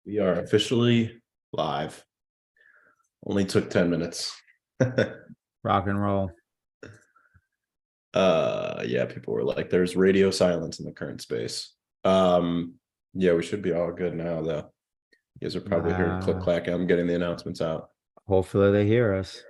We are officially live. Only took 10 minutes. Rock and roll. Yeah, people were like, there's radio silence in the current space. Yeah, we should be all good now, though. You guys are probably hearing click clack. I'm getting the announcements out. Hopefully they hear us.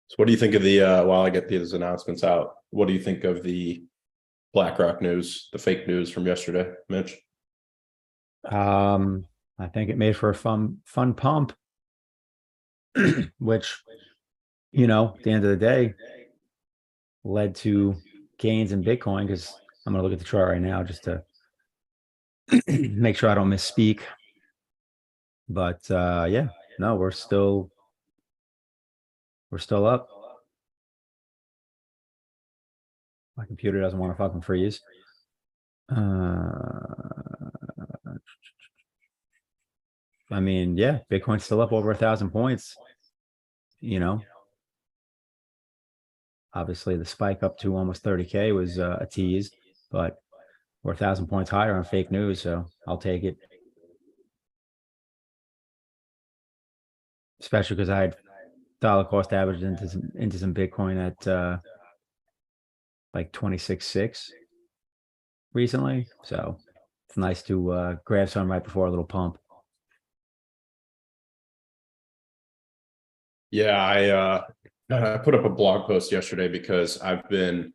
So what do you think of the while I get these announcements out, what do you think of the Blackrock news, the fake news from yesterday, Mitch? I think it made for a fun pump, which, at the end of the day, led to gains in Bitcoin. Because I'm going to look at the chart right now just to make sure I don't misspeak. But yeah, no, we're still up. My computer doesn't want to fucking freeze. I mean, yeah, Bitcoin's still up over 1,000 points. Obviously the spike up to almost 30K was a tease, but we're 1,000 points higher on fake news, so I'll take it. Especially because I had dollar cost averaged into some Bitcoin at like 26.6 recently, so it's nice to grab some right before a little pump. Yeah, I put up a blog post yesterday because I've been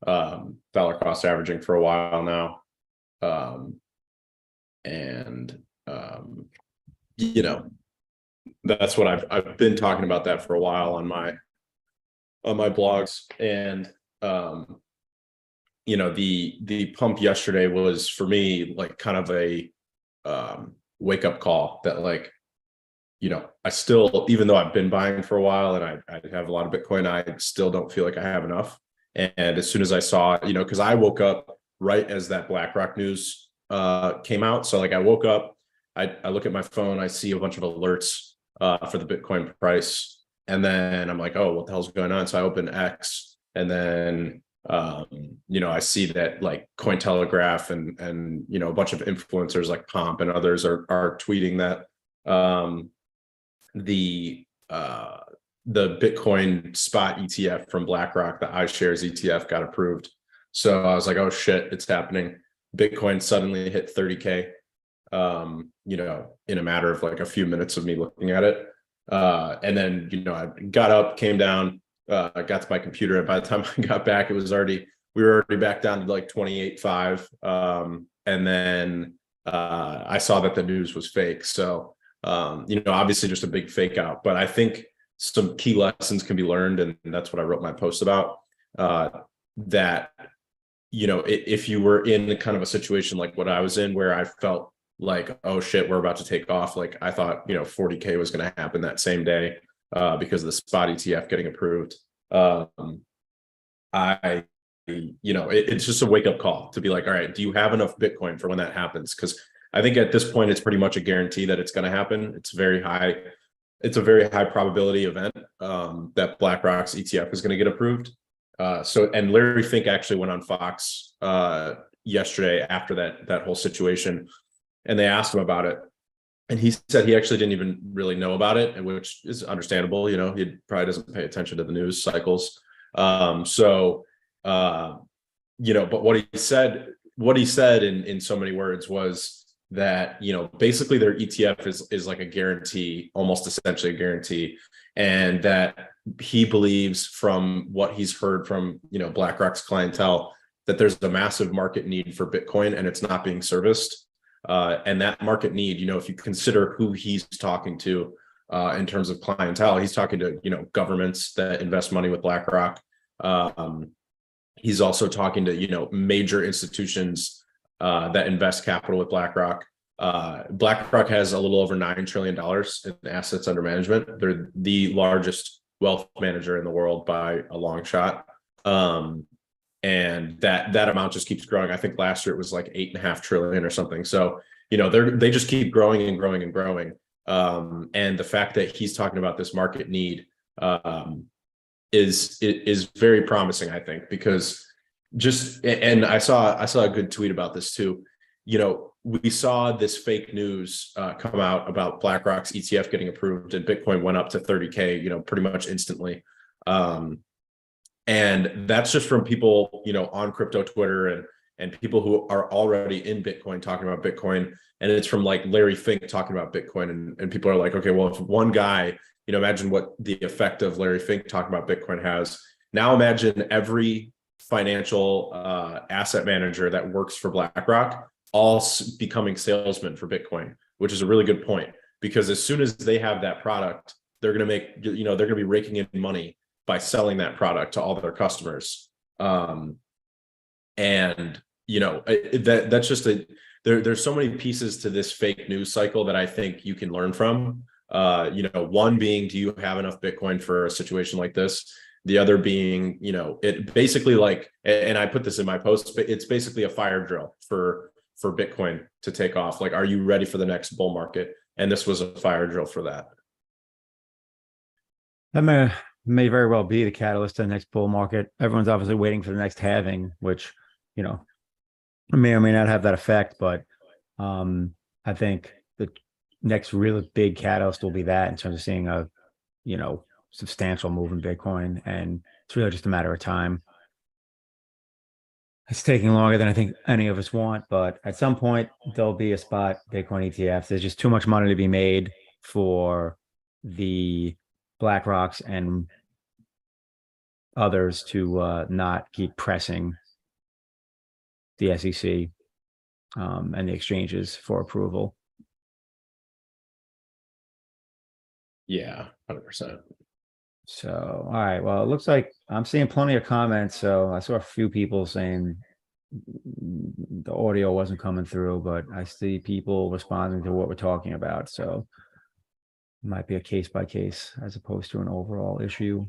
dollar cost averaging for a while now. That's what I've been talking about that for a while on my blogs. And the pump yesterday was for me like kind of a wake up call that like, I still, even though I've been buying for a while and I have a lot of Bitcoin, I still don't feel like I have enough. And as soon as I saw, because I woke up right as that Blackrock news came out. So like I woke up, I look at my phone, I see a bunch of alerts for the Bitcoin price. And then I'm like, oh, what the hell's going on? So I open X and then, I see that like Cointelegraph and a bunch of influencers like Pomp and others are tweeting that the Bitcoin spot ETF from BlackRock, the iShares ETF, got approved. So I was like, oh shit, it's happening. Bitcoin suddenly hit 30K, in a matter of like a few minutes of me looking at it. And then, I got up, came down, I got to my computer, and by the time I got back, we were already back down to like 28.5. And then I saw that the news was fake. So obviously just a big fake out, but I think some key lessons can be learned. And that's what I wrote my post about, that, if you were in kind of a situation like what I was in, where I felt like, oh shit, we're about to take off. Like I thought, 40K was going to happen that same day, because of the spot ETF getting approved. It's just a wake up call to be like, all right, do you have enough Bitcoin for when that happens? Because I think at this point, it's pretty much a guarantee that it's going to happen. It's a very high probability event that BlackRock's ETF is going to get approved. And Larry Fink actually went on Fox yesterday after that whole situation, and they asked him about it, and he said he actually didn't even really know about it, which is understandable. He probably doesn't pay attention to the news cycles. But what he said in so many words was that, basically their ETF is like a guarantee, almost essentially a guarantee. And that he believes, from what he's heard from, BlackRock's clientele, that there's a massive market need for Bitcoin and it's not being serviced. And that market need, if you consider who he's talking to in terms of clientele, he's talking to, governments that invest money with BlackRock. He's also talking to, major institutions that invest capital with BlackRock. BlackRock has a little over $9 trillion in assets under management. They're the largest wealth manager in the world by a long shot. And that amount just keeps growing. I think last year it was like 8.5 trillion or something. So, they just keep growing and growing and growing. And the fact that he's talking about this market need is very promising, I think, because and I saw a good tweet about this too. We saw this fake news come out about BlackRock's ETF getting approved, and Bitcoin went up to 30K, pretty much instantly. And that's just from people, on crypto Twitter and people who are already in Bitcoin talking about Bitcoin. And it's from like Larry Fink talking about Bitcoin. And people are like, okay, well, if one guy, imagine what the effect of Larry Fink talking about Bitcoin has. Now imagine every financial asset manager that works for BlackRock all becoming salesmen for Bitcoin, which is a really good point, because as soon as they have that product, they're going to make, they're going to be raking in money by selling that product to all their customers. And that's just there's so many pieces to this fake news cycle that I think you can learn from. One being, do you have enough Bitcoin for a situation like this? The other being, it basically, like, and I put this in my post, but it's basically a fire drill for Bitcoin to take off. Like, are you ready for the next bull market? And this was a fire drill for that. That may very well be the catalyst to the next bull market. Everyone's obviously waiting for the next halving, which, may or may not have that effect. But I think the next really big catalyst will be that, in terms of seeing a, substantial move in Bitcoin. And it's really just a matter of time. It's taking longer than I think any of us want, but at some point there'll be a spot Bitcoin ETF. There's just too much money to be made for the BlackRocks and others to not keep pressing the SEC and the exchanges for approval. Yeah, 100%. So, all right. Well, it looks like I'm seeing plenty of comments. So I saw a few people saying the audio wasn't coming through, but I see people responding to what we're talking about. So it might be a case by case as opposed to an overall issue.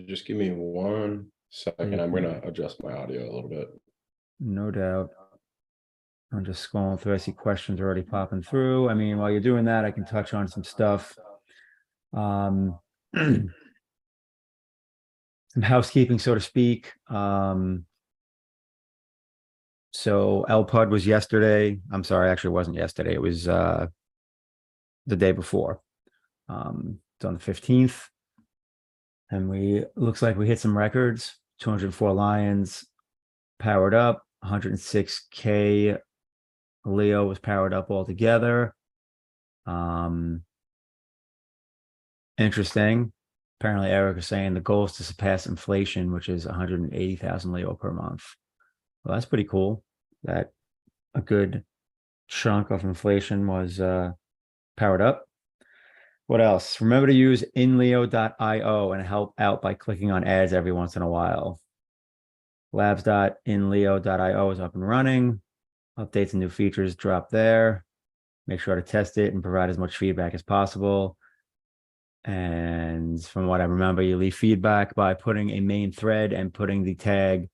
Just give me 1 second. I'm going to adjust my audio a little bit. No doubt. I'm just scrolling through. I see questions already popping through. I mean, while you're doing that, I can touch on some stuff. Some housekeeping, so to speak. So LPUD was yesterday. I'm sorry, actually it wasn't yesterday. It was the day before. It's on the 15th. And looks like we hit some records. 204 Lions powered up, 106K Leo was powered up altogether. Interesting. Apparently, Eric is saying the goal is to surpass inflation, which is 180,000 Leo per month. Well, that's pretty cool. That a good chunk of inflation was powered up. What else? Remember to use INLEO.io and help out by clicking on ads every once in a while. Labs.inleo.io is up and running. Updates and new features drop there. Make sure to test it and provide as much feedback as possible. And from what I remember, you leave feedback by putting a main thread and putting the tag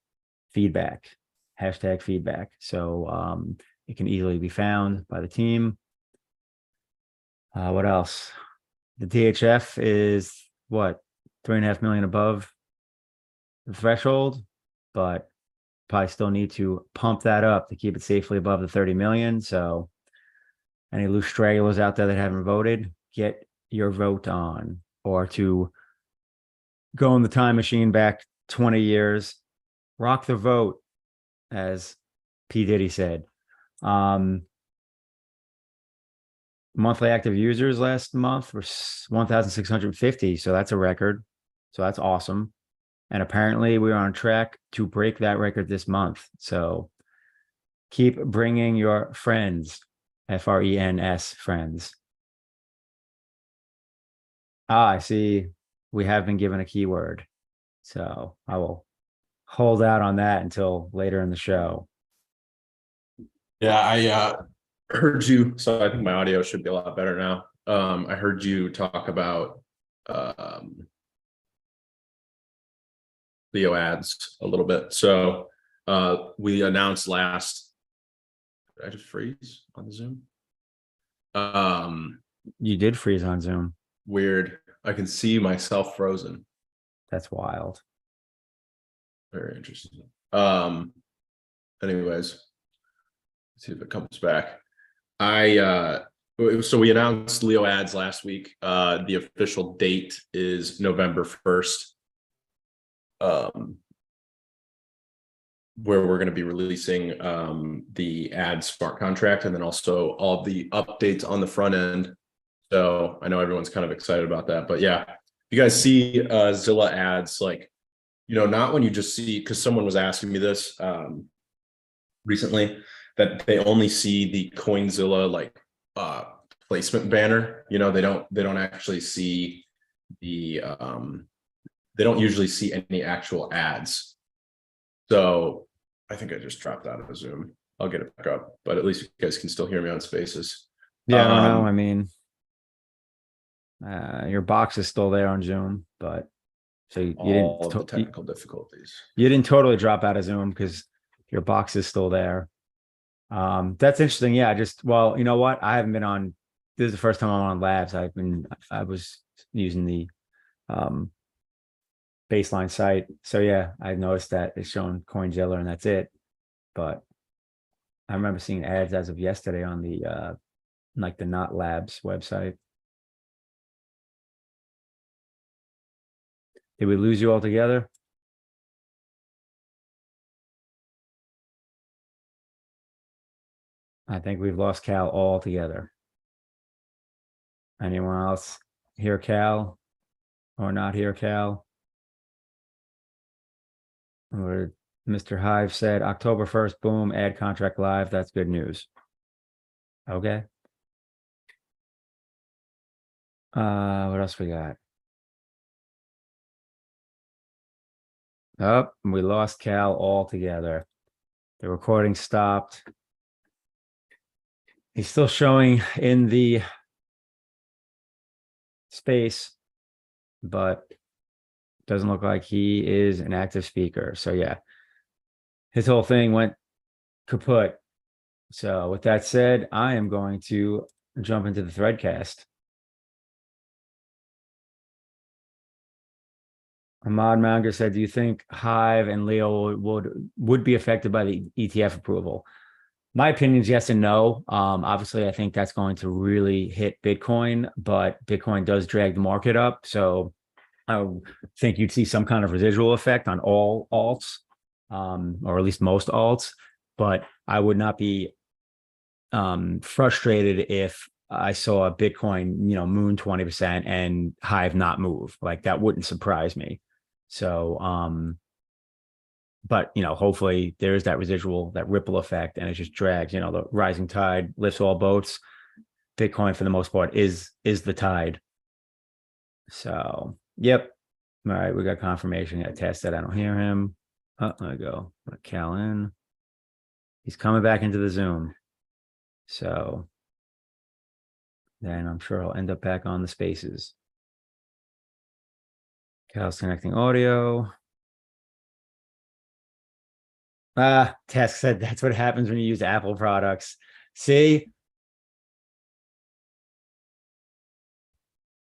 feedback, hashtag feedback. So it can easily be found by the team. What else? The DHF is what, 3.5 million above the threshold, but probably still need to pump that up to keep it safely above the 30 million. So any loose stragglers out there that haven't voted, get your vote on. Or to go in the time machine back 20 years, rock the vote, as P. Diddy said. Monthly active users last month were 1,650. So that's a record. So that's awesome. And apparently we're on track to break that record this month. So keep bringing your friends, FRENS, friends. I see we have been given a keyword. So I will hold out on that until later in the show. Yeah, I heard you. So I think my audio should be a lot better now. I heard you talk about Leo ads a little bit. So we announced last. Did I just freeze on the Zoom? You did freeze on Zoom. Weird. I can see myself frozen. That's wild. Very interesting. Anyways, let's see if it comes back. So we announced Leo ads last week. The official date is November 1st. Where we're going to be releasing the ad smart contract, and then also all of the updates on the front end. So I know everyone's kind of excited about that, but yeah, you guys see Zilla ads, like, not when you just see, because someone was asking me this recently, that they only see the CoinZilla like placement banner. They don't actually see the they don't usually see any actual ads. So I think I just dropped out of Zoom. I'll get it back up, but at least you guys can still hear me on Spaces. Yeah, I don't know. I mean, your box is still there on Zoom, but so you all of the technical difficulties. You didn't totally drop out of Zoom because your box is still there. That's interesting. Yeah, well, you know what? I haven't been on. This is the first time I'm on Labs. I was using the baseline site. So yeah, I noticed that it's showing CoinZilla and that's it. But I remember seeing ads as of yesterday on the like the Not Labs website. Did we lose you altogether? I think we've lost Cal altogether. Anyone else hear Cal or not hear Cal? Or Mr. Hive said October 1st, boom, ad contract live. That's good news. Okay. What else we got? Oh, we lost Cal altogether. The recording stopped. He's still showing in the space, but doesn't look like he is an active speaker. So yeah, his whole thing went kaput. So with that said, I am going to jump into the Threadcast. Ahmad Manga said, do you think Hive and Leo would be affected by the ETF approval? My opinion is yes and no. Obviously, I think that's going to really hit Bitcoin, but Bitcoin does drag the market up. So I think you'd see some kind of residual effect on all alts, or at least most alts. But I would not be frustrated if I saw Bitcoin, moon 20% and Hive not move. Like that wouldn't surprise me. So, but hopefully there is that residual, that ripple effect, and it just drags. The rising tide lifts all boats. Bitcoin, for the most part, is the tide. So, yep. All right, we got confirmation. I tested. I don't hear him. Oh, there we go. Let Cal in. He's coming back into the Zoom. So then I'm sure he'll end up back on the Spaces. Cal's connecting audio. Tess said that's what happens when you use Apple products. See?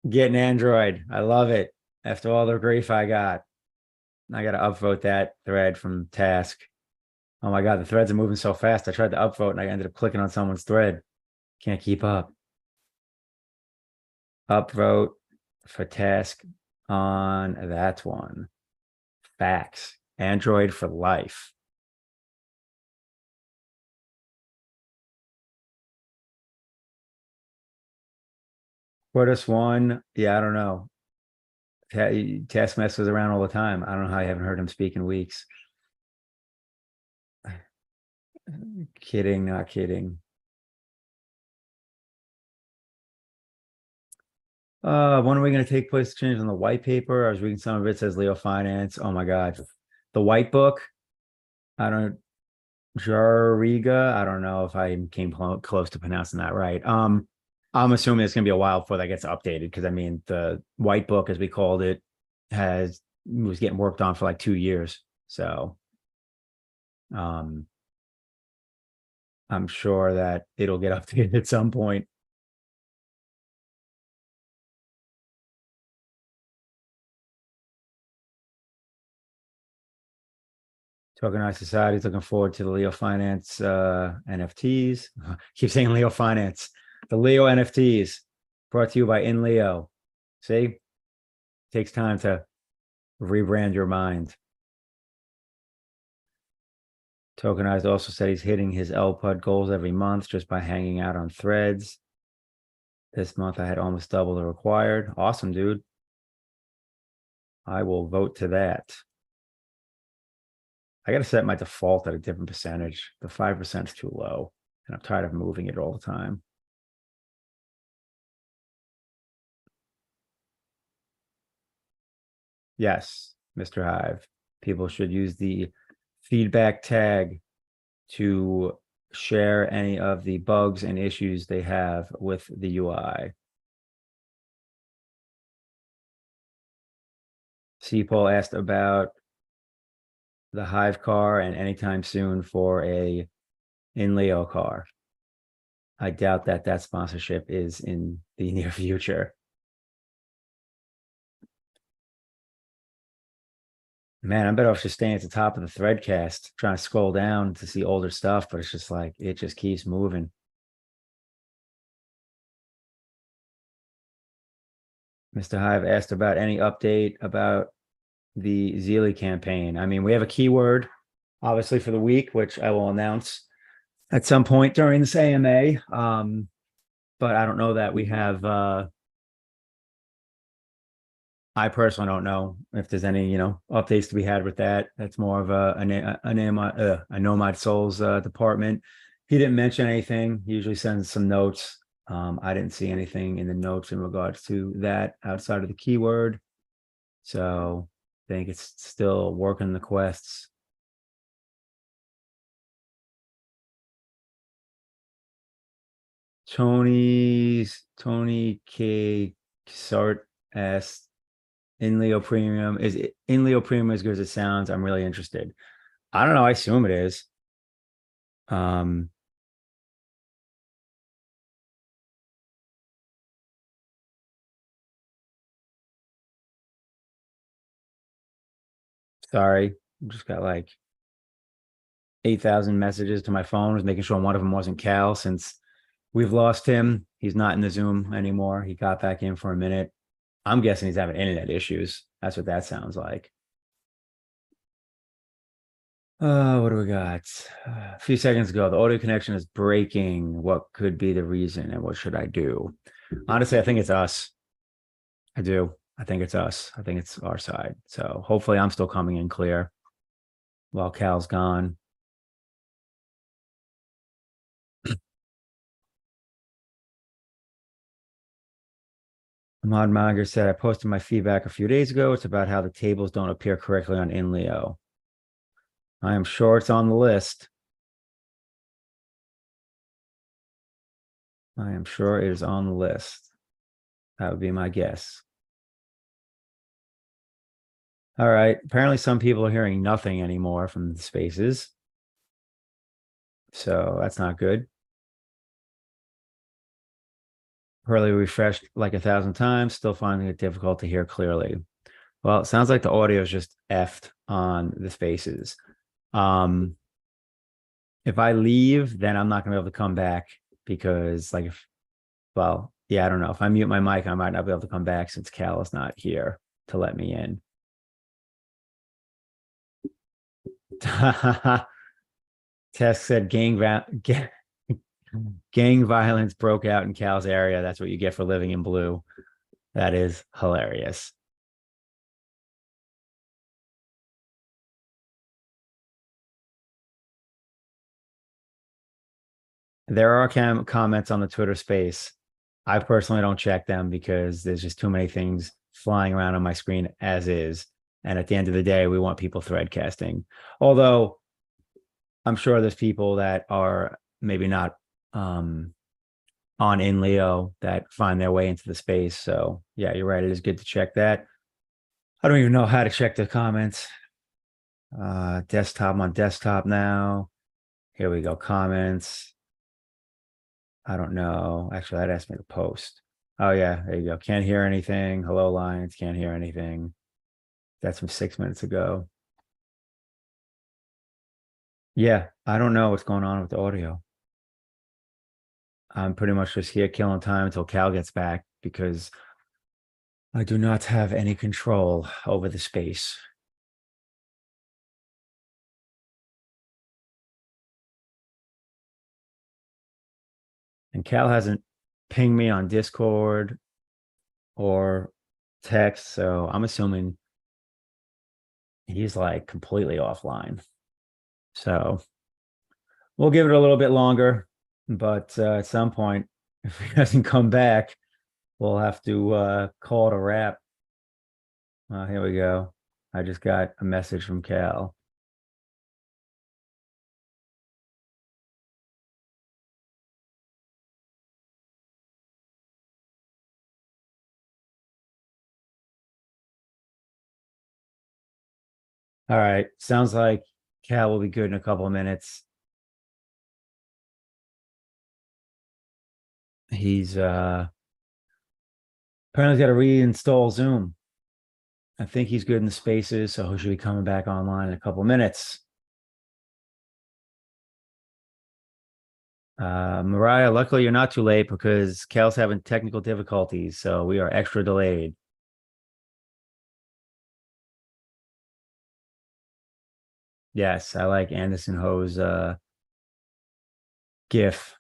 Getting Android. I love it. After all the grief I got to upvote that thread from Task. Oh my God, the threads are moving so fast. I tried to upvote and I ended up clicking on someone's thread. Can't keep up. Upvote for Task on that one. Facts. Android for life. Quartus one. Yeah, I don't know. Task messes around all the time. I don't know how you haven't heard him speak in weeks. Kidding, not kidding. When are we going to take place change on the white paper? I was reading some of it. Says Leo Finance. Oh my God. The white book. Jariga. I don't know if I came close to pronouncing that right. I'm assuming it's going to be a while before that gets updated because I mean the white book, as we called it, was getting worked on for like 2 years. So um, I'm sure that it'll get updated at some point. Tokenized Society is looking forward to the Leo Finance NFTs. Keep saying Leo Finance. The Leo NFTs brought to you by INLEO. See, takes time to rebrand your mind. Tokenized also said he's hitting his LPUD goals every month just by hanging out on threads. This month I had almost double the required. Awesome, dude. I will vote to that. I got to set my default at a different percentage. The 5% is too low, and I'm tired of moving it all the time. Yes, Mr. Hive. People should use the feedback tag to share any of the bugs and issues they have with the UI. C-Paul asked about the Hive car and anytime soon for a INLEO car. I doubt that that sponsorship is in the near future. Man, I'm better off just staying at the top of the threadcast, trying to scroll down to see older stuff, but it's just like it just keeps moving. Mr. Hive asked about any update about the Zealy campaign. I mean, we have a keyword, obviously, for the week, which I will announce at some point during this AMA. But I don't know that we have I personally don't know if there's any, updates to be had with that. That's more of a Nomad Souls department. He didn't mention anything. He usually sends some notes. I didn't see anything in the notes in regards to that outside of the keyword. So I think it's still working the quests. Tony K. Sart asked, LeoPremium is LeoPremium as good as it sounds? I'm really interested. I don't know. I assume it is. Sorry, just got like 8,000 messages to my phone. I was making sure one of them wasn't Cal since we've lost him. He's not in the Zoom anymore. He got back in for a minute. I'm guessing he's having internet issues. That's what that sounds like. What do we got? A few seconds ago, the audio connection is breaking. What could be the reason and what should I do? Honestly, I think it's us. I do. I think it's us. I think it's our side. So hopefully I'm still coming in clear while Cal's gone. Ahmad Manger said, I posted my feedback a few days ago. It's about how the tables don't appear correctly on INLEO. I am sure it's on the list. I am sure it is on the list. That would be my guess. All right. Apparently some people are hearing nothing anymore from the spaces. So that's not good. Hurley refreshed like 1,000 times, still finding it difficult to hear clearly. Well, it sounds like the audio is just effed on the spaces. If I leave, then I'm not going to be able to come back because I don't know. If I mute my mic, I might not be able to come back since Cal is not here to let me in. Tess said gang violence broke out in Cal's area. That's what you get for living in blue. That is hilarious. There are comments on the Twitter space. I personally don't check them because there's just too many things flying around on my screen as is. And at the end of the day, we want people thread casting. Although I'm sure there's people that are maybe not on INLEO that find their way into the space. So yeah, you're right. It is good to check that. I don't even know how to check the comments. Desktop, I'm on desktop now. Here we go. Comments. I don't know. Actually, that asked me to post. Oh yeah, there you go. Can't hear anything. Hello, lines. Can't hear anything. That's from 6 minutes ago. Yeah, I don't know what's going on with the audio. I'm pretty much just here killing time until Cal gets back because I do not have any control over the space. And Cal hasn't pinged me on Discord or text, so I'm assuming he's like completely offline. So we'll give it a little bit longer, but at some point, if he doesn't come back, we'll have to call it a wrap. Here we go. I just got a message from Cal. All right. Sounds like Cal will be good in a couple of minutes. He's apparently got to reinstall Zoom. I think he's good in the spaces, so he should be coming back online in a couple of minutes. Mariah, luckily you're not too late because Cal's having technical difficulties, so we are extra delayed. Yes, I like Anderson Ho's GIF.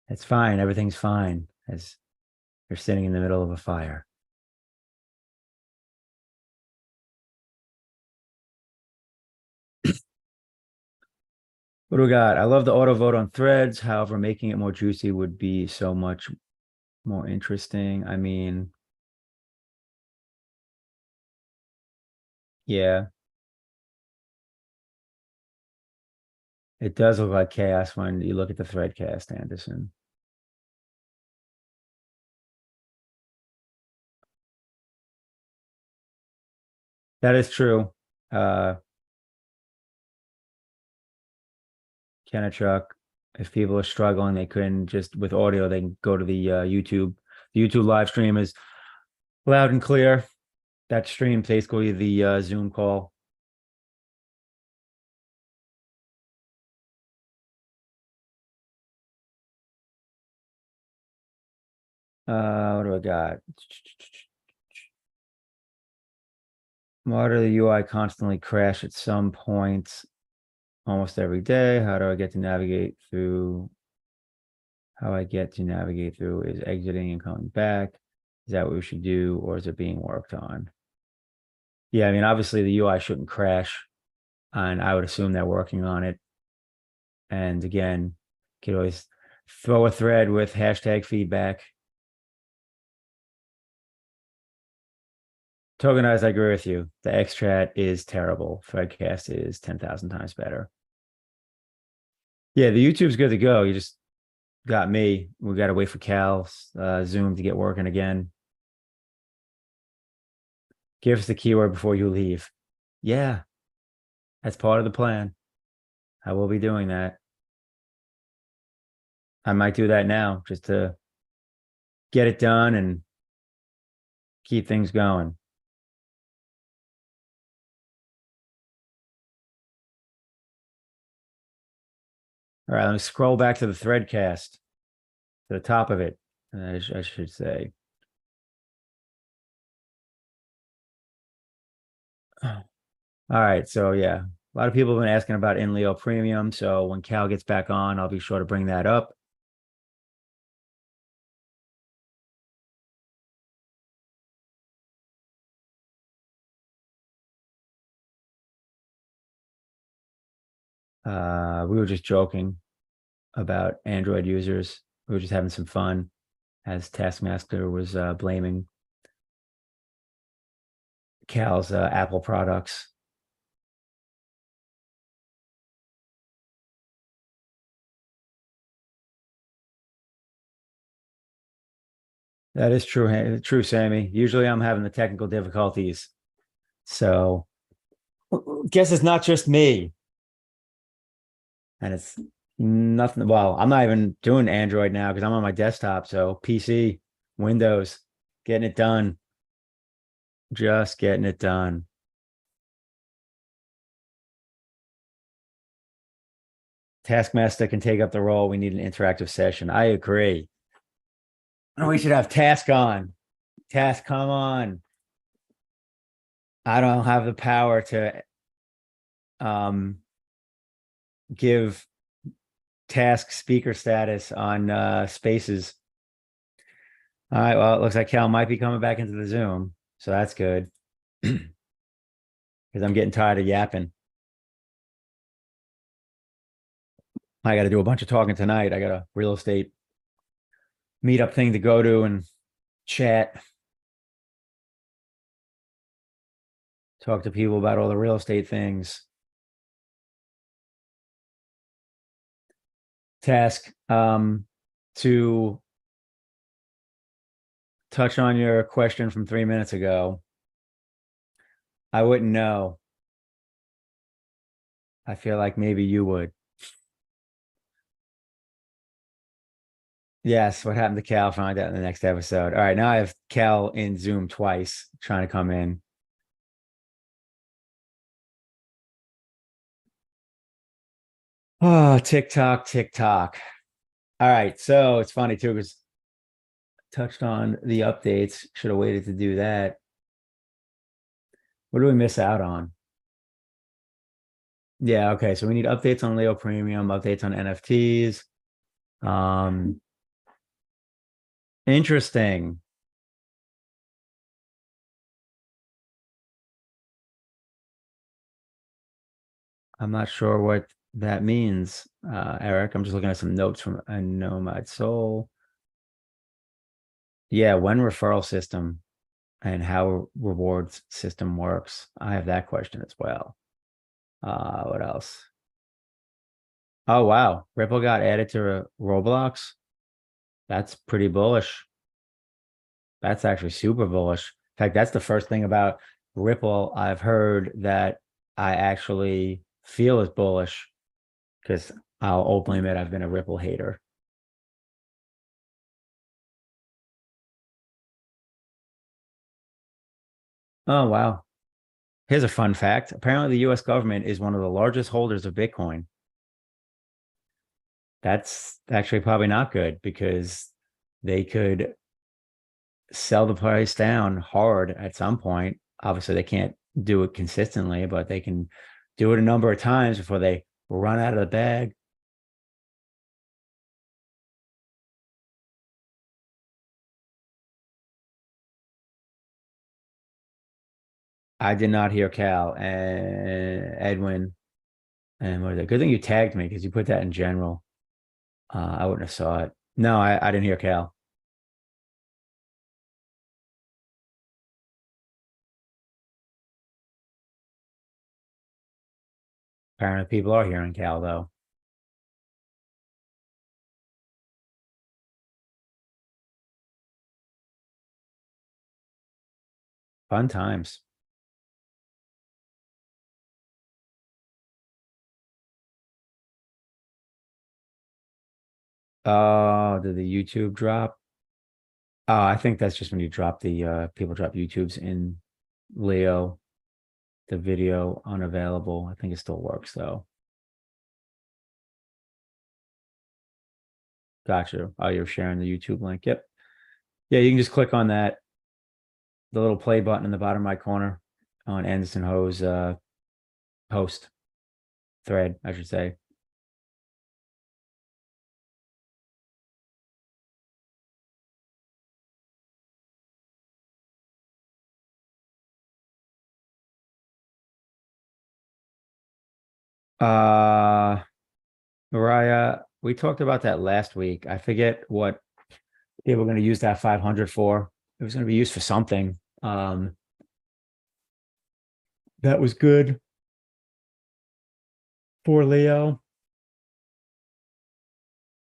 It's fine, everything's fine as you're sitting in the middle of a fire. What do we got? I love the auto vote on threads. However, making it more juicy would be so much more interesting. I mean, yeah, it does look like chaos when you look at the thread cast, Anderson. That is true. Uh, Kenachuk, if people are struggling, they couldn't just with audio, they can go to the YouTube. The YouTube live stream is loud and clear. That stream basically the Zoom call. What do I got? Why do the UI constantly crash at some points almost every day? How do I get to navigate through? How I get to navigate through is exiting and coming back. Is that what we should do, or is it being worked on? Yeah, I mean, obviously the UI shouldn't crash, and I would assume they're working on it. And again, you could always throw a thread with hashtag feedback. Tokenized, I agree with you. The XChat is terrible. Threadcast is 10,000 times better. Yeah, the YouTube's good to go. You just got me. We got to wait for Cal's Zoom to get working again. Give us the keyword before you leave. Yeah, that's part of the plan. I will be doing that. I might do that now just to get it done and keep things going. All right, let me scroll back to the threadcast, to the top of it, I should say. All right, so yeah, a lot of people have been asking about LeoPremium. So when Cal gets back on, I'll be sure to bring that up. We were just joking about Android users. We were just having some fun as Taskmaster was blaming Cal's Apple products. That is true, true, Sammy. Usually I'm having the technical difficulties. So guess it's not just me. And it's nothing. Well, I'm not even doing Android now because I'm on my desktop. So PC, Windows, getting it done. Just getting it done. Taskmaster can take up the role. We need an interactive session. I agree. Oh, we should have Task on. Task, come on. I don't have the power to give Task speaker status on spaces. All right, well, it looks like Cal might be coming back into the Zoom, so that's good. Because I'm getting tired of yapping. I got to do a bunch of talking tonight. I got a real estate meetup thing to go to and chat, talk to people about all the real estate things. Task, to touch on your question from 3 minutes ago. I wouldn't know. I feel like maybe you would. Yes, what happened to Cal? Find out in the next episode. All right, now I have Cal in Zoom twice trying to come in. Oh, TikTok, TikTok. All right, so it's funny too because touched on the updates. Should have waited to do that. What do we miss out on? Yeah, okay. So we need updates on LeoPremium, updates on NFTs. Interesting. I'm not sure what that means, Eric. I'm just looking at some notes from a Nomad Soul. Yeah, when referral system and how rewards system works. I have that question as well. What else? Oh, wow. Ripple got added to Roblox. That's pretty bullish. That's actually super bullish. In fact, that's the first thing about Ripple I've heard that I actually feel is bullish because I'll openly admit I've been a Ripple hater. Oh, wow. Here's a fun fact. Apparently, the US government is one of the largest holders of Bitcoin. That's actually probably not good because they could sell the price down hard at some point. Obviously, they can't do it consistently, but they can do it a number of times before they run out of the bag. I did not hear Cal and Edwin. And what is it? Good thing you tagged me because you put that in general. I wouldn't have saw it. No, I didn't hear Cal. Apparently, people are hearing Cal though. Fun times. Oh, did the YouTube drop? Oh, I think that's just when you drop the people drop YouTube's in Leo, the video unavailable. I think it still works though. Gotcha. Oh, you're sharing the YouTube link. Yep. Yeah, you can just click on that, the little play button in the bottom right corner on Anderson Ho's post thread, I should say. Uh Mariah, we talked about that last week. I forget what they were going to use that 500 for. It was going to be used for something. That was good for Leo.